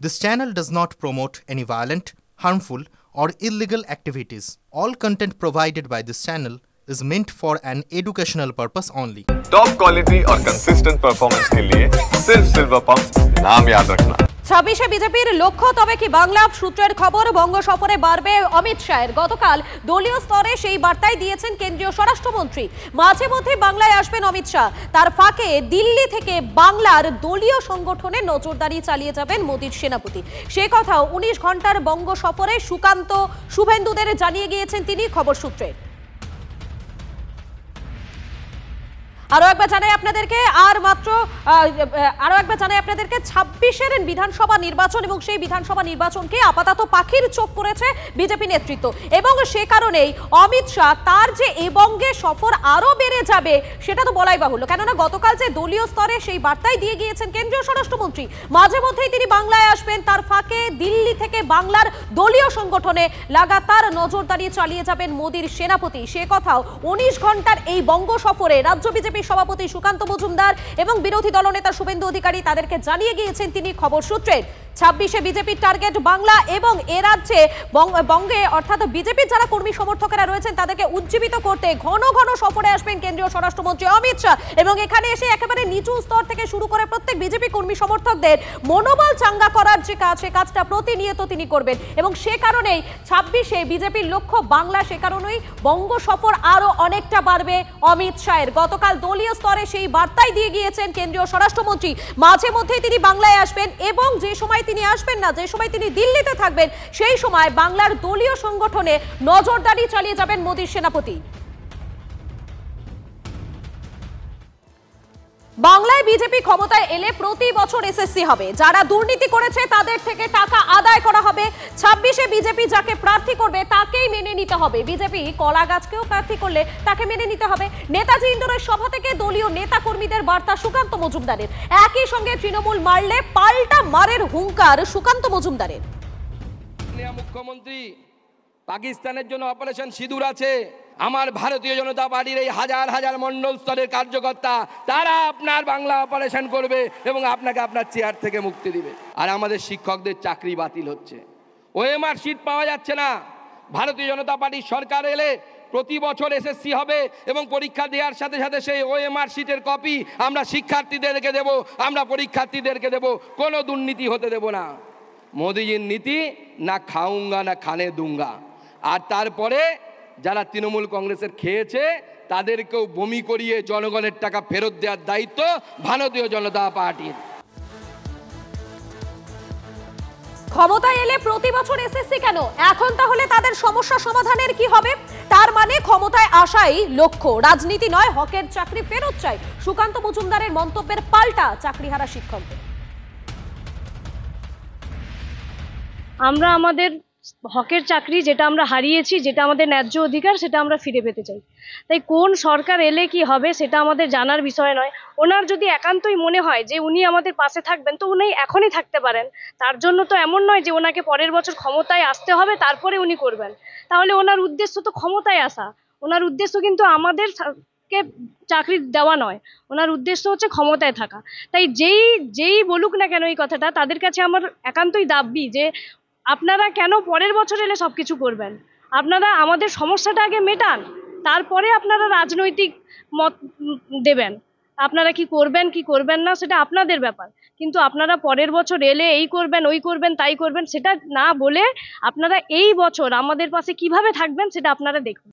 This channel does not promote any violent, harmful, or illegal activities. All content provided by this channel is meant for an educational purpose only. Top quality और consistent performance के लिए सिर्फ silver pump नाम याद रखना। 26 বিজেপির লক্ষ্য তবে কি বাংলা সূত্রের খবর বঙ্গ সফরে বাড়বে অমিত শাহের গতকাল দলীয় স্তরে সেই বার্তাই দিয়েছেন কেন্দ্রীয় স্বরাষ্ট্রমন্ত্রী মাঝে মধ্যে বাংলায় আসবেন অমিত শাহ তার ফাঁকে দিল্লি থেকে বাংলার দলীয় সংগঠনে নজরদারি চালিয়ে যাবেন মোদির সেনাপতি সে কথাও 19 ঘন্টার বঙ্গ সফরে সুকান্ত শুভেন্দুদের জানিয়ে গিয়েছেন তিনি খবর সূত্রে আরো একবার জানাই আপনাদেরকে আরো একবার জানাই আপনাদেরকে 26 এর বিধানসভা নির্বাচন এবং সেই বিধানসভা নির্বাচনকে আপাতত পাখির চোখ করেছে বিজেপি নেতৃত্ব এবং সে কারণেই অমিত শাহ তার যে এবঙ্গে সফর আরো বেড়ে যাবে সেটা তো বলাই বাহুল্য কেননা গতকাল যে দলীয় স্তরে সেই বার্তাই দিয়ে গিয়েছেন কেন্দ্রীয় স্বরাষ্ট্রমন্ত্রী মাঝে মধ্যেই তিনি বাংলায় আসবেন তার ফাঁকে দিল্লি থেকে বাংলার দলীয় সংগঠনে লাগাতার নজরদারি চালিয়ে যাবেন মোদির সেনাপতি সে কথাও 19 ঘন্টার এই বঙ্গ সফরে রাজ্য বিজেপি সভাপতি সুকান্ত মজুমদার এবং বিরোধী দলনেতা শুভেন্দু অধিকারী তাদেরকে জানিয়ে গিয়েছেন তিনি খবর সূত্রে 26 বিজেপির টার্গেট বাংলা এবং এ রাজ্যে বঙ্গে অর্থাৎ বিজেপির যারা কর্মী সমর্থকেরা রয়েছেন তাদেরকে উজ্জীবিত করতে ঘন ঘন সফরে আসবেন কেন্দ্রীয় স্বরাষ্ট্রমন্ত্রী অমিত শাহ এবং এখানে এসে একেবারে নিচু স্তর থেকে শুরু করে প্রত্যেক বিজেপি কর্মী সমর্থকদের মনোবল চাঙ্গা করার যে কাজ সে কাজটা প্রতিনিয়ত তিনি করবেন এবং সে কারণেই 26 বিজেপির লক্ষ্য বাংলা সে কারণেই বঙ্গ সফর আরো অনেকটা বাড়বে অমিত শাহের গতকাল দলীয় স্তরে সেই বার্তাই দিয়ে গিয়েছেন কেন্দ্রীয় স্বরাষ্ট্রমন্ত্রী মাঝে মধ্যেই তিনি বাংলায় আসবেন এবং যে সময় তিনি আসবেন না যে সময় তিনি দিল্লিতে থাকবেন সেই সময় বাংলার দলীয় সংগঠনে নজরদারি চালিয়ে যাবেন মোদির সেনাপতি বাংলায় বিজেপি ক্ষমতায় এলে প্রতি বছর এসএসসি হবে যারা দুর্নীতি করেছে তাদের থেকে টাকা আদায় করা হবে 26 বিজেপি যাকে প্রার্থী করবে তাকেই মেনে নিতে হবে বিজেপি কলাগাছকেও প্রার্থী করলে তাকে মেনে নিতে হবে নেতাজি ইন্ডোরের সভা থেকে দলীয় নেতা কর্মীদের বার্তা সুকান্ত মজুমদারের একই সঙ্গে তৃণমূল মারলে পাল্টা মারের হুঙ্কার সুকান্ত মজুমদারের মুখ্যমন্ত্রী পাকিস্তানের জন্য অপারেশন সিঁদুর আছে আমার ভারতীয় জনতা পার্টির এই হাজার হাজার মণ্ডল স্তরের কার্যকর্তা তারা আপনার বাংলা অপারেশন করবে এবং আপনাকে আপনার চেয়ার থেকে মুক্তি দিবে আর আমাদের শিক্ষকদের চাকরি বাতিল হচ্ছে ওএমআর শিট পাওয়া যাচ্ছে না ভারতীয় জনতা পার্টির সরকার এলে প্রতি বছর এসএসসি হবে এবং পরীক্ষা দেওয়ার সাথে সাথে সেই ওএমআর শিটের কপি আমরা শিক্ষার্থীদেরকে দেব আমরা পরীক্ষার্থীদেরকে দেব কোনো দুর্নীতি হতে দেব না মোদিজির নীতি না খাউঙ্গা না খানে দুঙ্গা আর তারপরে যারা তৃণমূল কংগ্রেসের খেয়েছে তাদেরকেও বমি করিয়ে জনগণের টাকা ফেরত দেওয়ার দায়িত্ব ভারতীয় জনতা পার্টির ক্ষমতায় এলে প্রতি বছর এসএসসি কেন এখন তাহলে তাদের সমস্যা সমাধানের কি হবে তার মানে ক্ষমতায় আসাই লক্ষ্য রাজনীতি নয় হকের চাকরি ফেরত চাই সুকান্ত মজুমদারের মন্তব্যের পাল্টা চাকরিহারা শিক্ষকদের আমরা আমাদের হকের চাকরি যেটা আমরা হারিয়েছি যেটা আমাদের ন্যায্য অধিকার সেটা আমরা ফিরে পেতে চাই তাই কোন সরকার এলে কি হবে সেটা আমাদের জানার বিষয় নয় ওনার যদি একান্তই মনে হয় যে উনি আমাদের পাশে থাকবেন তো উনি এখনই থাকতে পারেন তার জন্য তো এমন নয় যে ওনাকে পরের বছর ক্ষমতায় আসতে হবে তারপরে উনি করবেন তাহলে ওনার উদ্দেশ্য তো ক্ষমতায় আসা ওনার উদ্দেশ্য কিন্তু আমাদের কে চাকরি দেওয়া নয় ওনার উদ্দেশ্য হচ্ছে ক্ষমতায় থাকা তাই যেই বলুক না কেন এই কথাটা তাদের কাছে আমার একান্তই দাবি যে আপনারা কেন পরের বছর এলে সবকিছু করবেন আপনারা আমাদের সমস্যাটা আগে মেটান তারপরে আপনারা রাজনৈতিক মত দেবেন আপনারা কি করবেন কি করবেন না সেটা আপনাদের ব্যাপার কিন্তু আপনারা পরের বছর এলে এই করবেন ওই করবেন তাই করবেন সেটা না বলে আপনারা এই বছর আমাদের পাশে কিভাবে থাকবেন সেটা আপনারা দেখুন